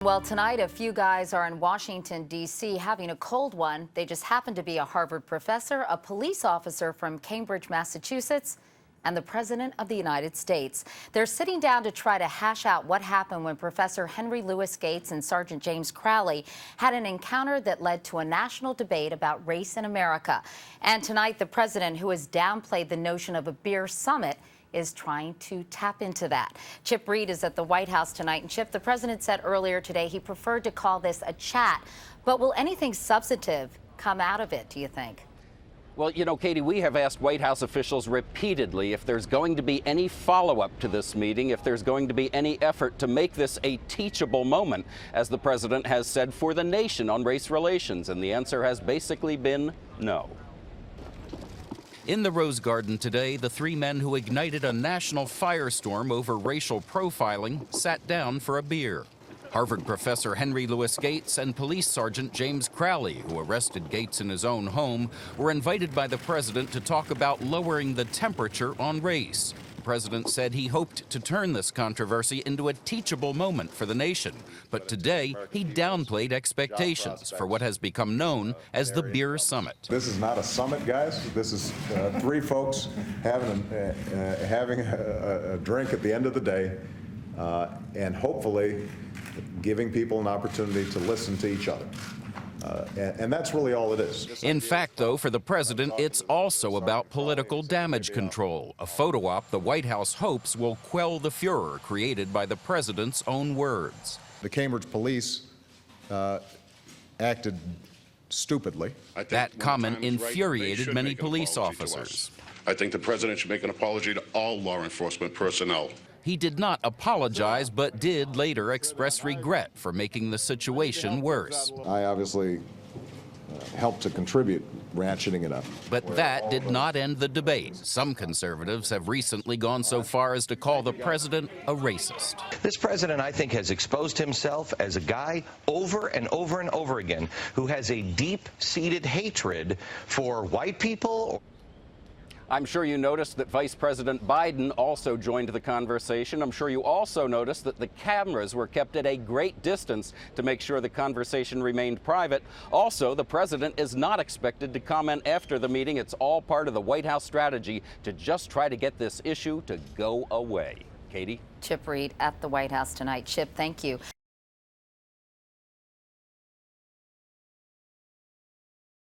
Well, tonight, a few guys are in Washington, D.C. having a cold one. They just happen to be a Harvard professor, a police officer from Cambridge, Massachusetts, and the President of the United States. They're sitting down to try to hash out what happened when Professor Henry Louis Gates and Sergeant James Crowley had an encounter that led to a national debate about race in America. And tonight, the president, who has downplayed the notion of a beer summit, is trying to tap into that. Chip Reid is at the White House tonight. And Chip, the president said earlier today he preferred to call this a chat. But will anything substantive come out of it, do you think? Well, you know, Katie, we have asked White House officials repeatedly if there's going to be any follow-up to this meeting, if there's going to be any effort to make this a teachable moment, as the president has said, for the nation on race relations. And the answer has basically been no. In the Rose Garden today, the three men who ignited a national firestorm over racial profiling sat down for a beer. Harvard professor Henry Louis Gates and police sergeant James Crowley, who arrested Gates in his own home, were invited by the president to talk about lowering the temperature on race. The president said he hoped to turn this controversy into a teachable moment for the nation. But today, he downplayed expectations for what has become known as the Beer Summit. This is not a summit, guys. This is three folks having a drink at the end of the day and hopefully giving people an opportunity to listen to each other. And that's really all it is. In fact, though, for the president, it's also about political damage control, a photo op the White House hopes will quell the furor created by the president's own words. The Cambridge police acted stupidly. That comment infuriated many police officers. I think the president should make an apology to all law enforcement personnel. He did not apologize, but did later express regret for making the situation worse. I obviously helped to contribute ratcheting it up. But that did not end the debate. Some conservatives have recently gone so far as to call the president a racist. This president, I think, has exposed himself as a guy over and over and over again who has a deep-seated hatred for white people. I'm sure you noticed that Vice President Biden also joined the conversation. I'm sure you also noticed that the cameras were kept at a great distance to make sure the conversation remained private. Also, the president is not expected to comment after the meeting. It's all part of the White House strategy to just try to get this issue to go away. Katie? Chip Reid at the White House tonight. Chip, thank you.